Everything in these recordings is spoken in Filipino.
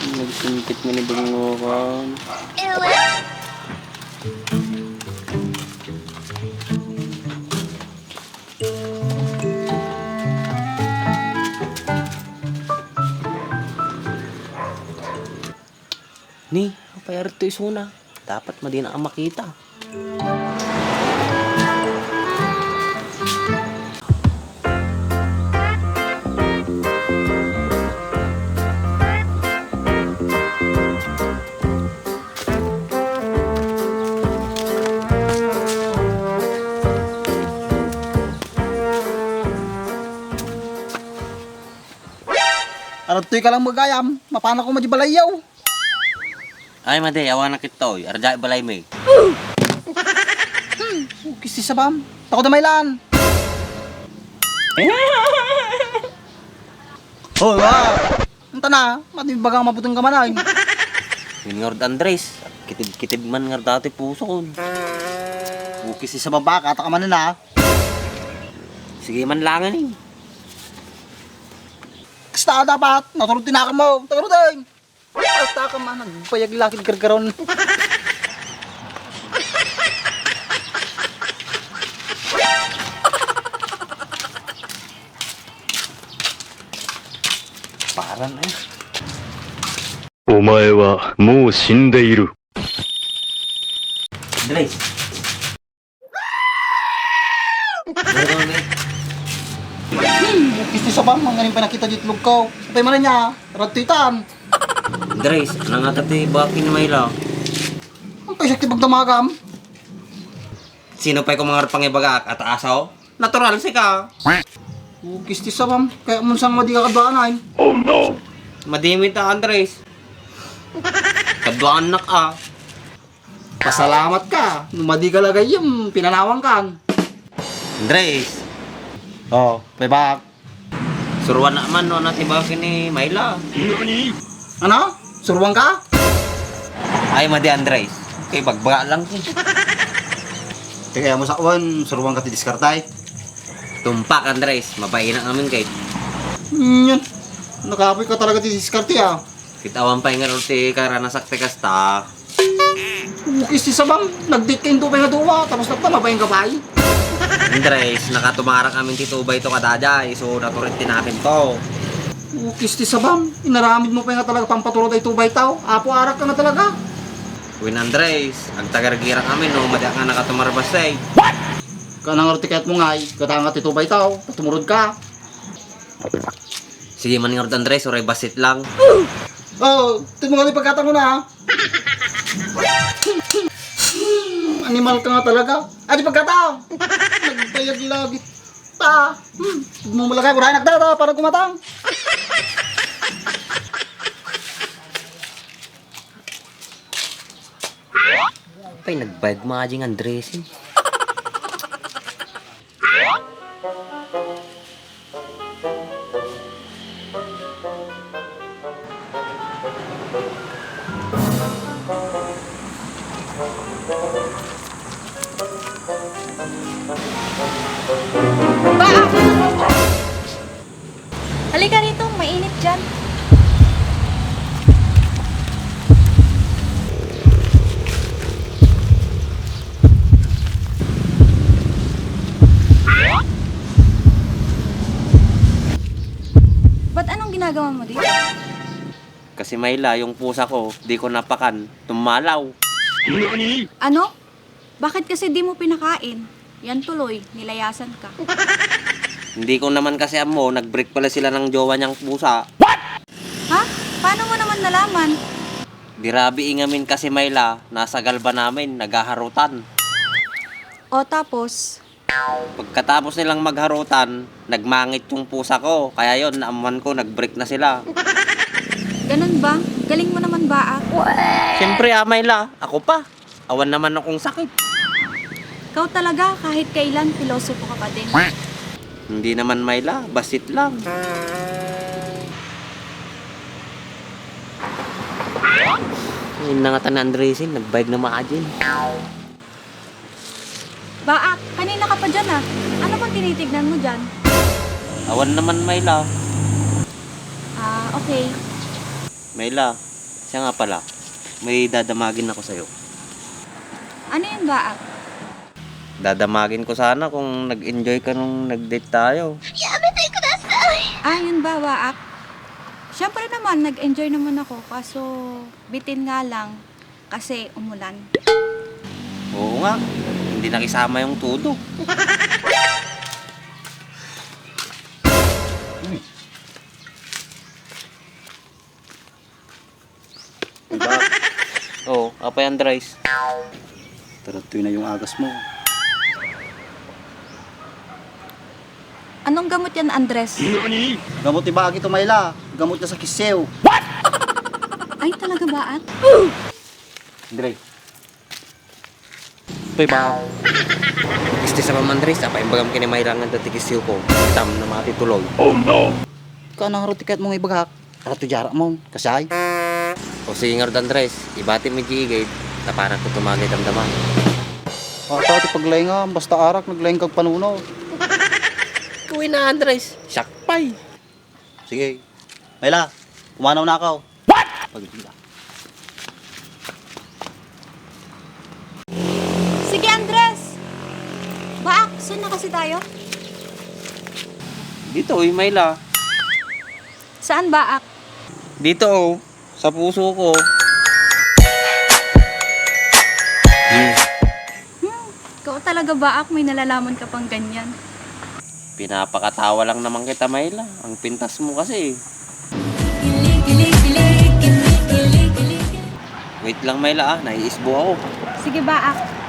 Nagsimpit mo ni Bungokan. Ni, apa ito isuna? Dapat madina ang makita. Aratoy ka lang magayam, mapana ko madibalayaw. Ay, made, awan na kita, oy. Arja balay may. Kisi sa bam, tako na mailan. Oh, wow. Anta na, matibagang maputong ka man ay. Ngord Andres, kitib-kitib man nga dati puso ko. Kisi sa baba, kata ka man na. Sige man langan eh. Kasta dapat, natulog tinaka mo, tagaro din. Kasta ka man, nagpayag lakid gargaron. Paran eh. お前はもう死んでいる。 Andres. Kisi sa bam, ang galing pa nakita dito lugkaw. Patay man na niya, ratuitan. Andres, ano nga tati baki ni Mayla? Ang paisyak tibag damagam. Sino pa yung mga pangibagak at asaw? Natural si ka. Kisi sa bam, kaya munsang madi ka kadwaanay. Madimit ka, Andres. Kadwaan na ka. Pasalamat ka, numadi ka lagay yung pinanawang kan. Andres, Oh, pebak. suruan naman no na si baki ni Mayla. Ano? Suruan ka? Ay, madi Andres. Okay, bagbaga lang ko. Kaya mo sa uwan, suruan ka ti diskartay. Tumpak, Andres. Mabain ang amin kahit. Yan. Nakapoy ka talaga ti diskarte ah. Kitawan pa yung nga si Karana sakti kasta. Ukis ti sabang, nag-date kayong tubay na duwa, tapos nagtamabayin ka ba ay? Andres, nakatumarang amin titubay ito kadaday. So, naturintin natin to. Ukis ti sabang, inaramid mo pa nga talaga pampaturo tayo tubay tao. Apo arak ka na talaga. Win Andres, ang tagaragirang amin no. Madi nga nakatumarabas eh. Kanang artiket mo nga ay, katanga ti tubay tao, patumurod ka. Sige man nga Andres, oray basit lang. Oh, timungali pagkata mo na ha. Animal ka nga talaga. Adi pagkata. Nagpayag lagi. Ta. Mumulagay, kurahin nagdata para kumatang. Pay, nagbayad mga ding Andres eh. Halika rito, mainit dyan. Ba't anong ginagawa mo dito? Kasi Mayla, yung pusa ko, di ko napakan. Tumalaw. Ano? Bakit kasi di mo pinakain? Yan tuloy, nilayasan ka. Hindi ko naman kasi amo, nag-break pala sila ng jowa niyang pusa. Ha? Paano mo naman nalaman? Dirabi ingamin kasi Mayla, nasa galba namin, naghaharutan. O tapos, Pagkatapos nilang magharutan, nagmangit yung pusa ko. Kaya yon, naaman ko, nag-break na sila. ganun ba? Galing mo naman ba ah? Siyempre Mayla, ako pa. Awan naman akong sakit. Ikaw talaga, kahit kailan, pilosopo ka pa din. Hindi naman Mayla, basit lang. Yun na nga tanan Andresin, nagbayag na maadin. Baak, kanina ka pa dyan ah. Ano bang tinitignan mo dyan? Awan naman Mayla. Ah, okay. Mayla, Siya nga pala, may dadamagin ako sa'yo. Ano yun, Baak? Dadamagin ko sana kung nag-enjoy ka nung nag-date tayo. Ah, yun ba, Baak? Siyempre naman, nag-enjoy naman ako. Kaso, bitin nga lang. Kasi umulan. Oo nga, hindi nakisama yung tudo. Diba? Oo, Apay Andres. Taratuloy na yung agas mo. Anong gamot yan, Andres? Gamot ni Bagi Tumayla. Gamot na sa kisew. Ay, talaga, Baak? Andre. Toy ba? Gusto sa Andres, apay bagam kinimailangan dati kisiw ko. Itam na mga tituloy. Kanang rotikat mong ibagak. Ratu jarak mo. Kasay. O sige nga Andres, ibati mo jigay, taparan ko tumagay damdaman. Ata ti paglaynga. Basta arak naglayng kag panuno. Kuwi na Andres, sakpay. Sige. Mayla, umanaw na ako. What? Sige, Andres! Baak, saan na kasi tayo? Dito, Mayla. Saan, Baak? Dito, sa puso ko. Ikaw talaga, Baak, may nalalaman ka pang ganyan. Pinapakatawa lang naman kita, Mayla. Ang pintas mo kasi. Wait lang, Mayla, naiisbo ako. Sige, Baak.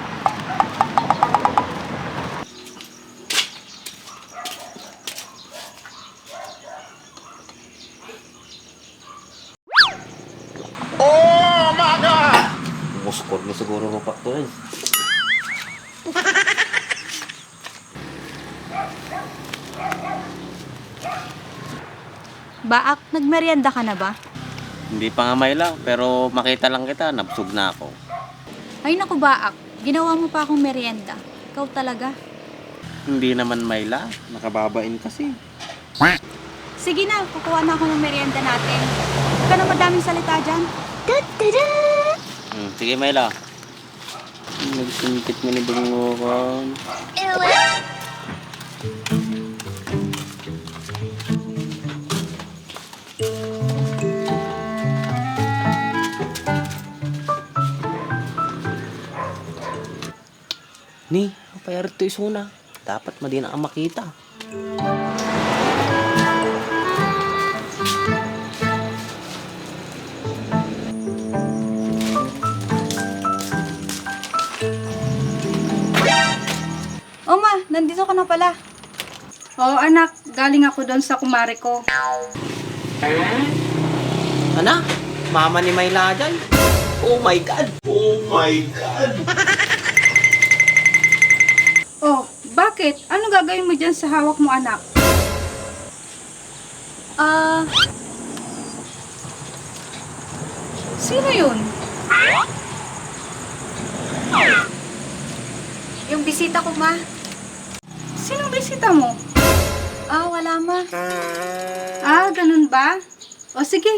Muskod mo siguro mo pa to eh. Baak, nagmerienda ka na ba? Hindi pa nga Mayla, pero makita lang kita, nabsog na ako. Ay naku, Baak. Ginawa mo pa akong merienda. Ikaw talaga. Hindi naman Mayla, nakababain kasi. Sige na, kukuha na ako ng merienda natin. Huwag ka na madaming salita dyan. Sige Mayla. Nagsimpit nga ni Bangokan. Ni, payar to isuna. Dapat madina ang makita. Ma, nandito ka na pala. Oo anak, galing ako doon sa kumare ko. Ana? Mama ni Mayla dyan? Oh my God! Oh my God! Oh, bakit? Ano gagawin mo dyan sa hawak mo anak? Sino yun? Yung bisita ko, Ma. Sinong bisita mo? Ah, wala, Ma. Ah, ganun ba? O sige.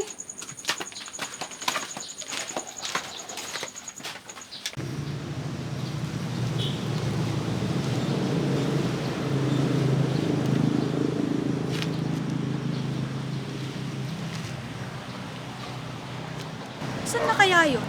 Saan na kaya yun?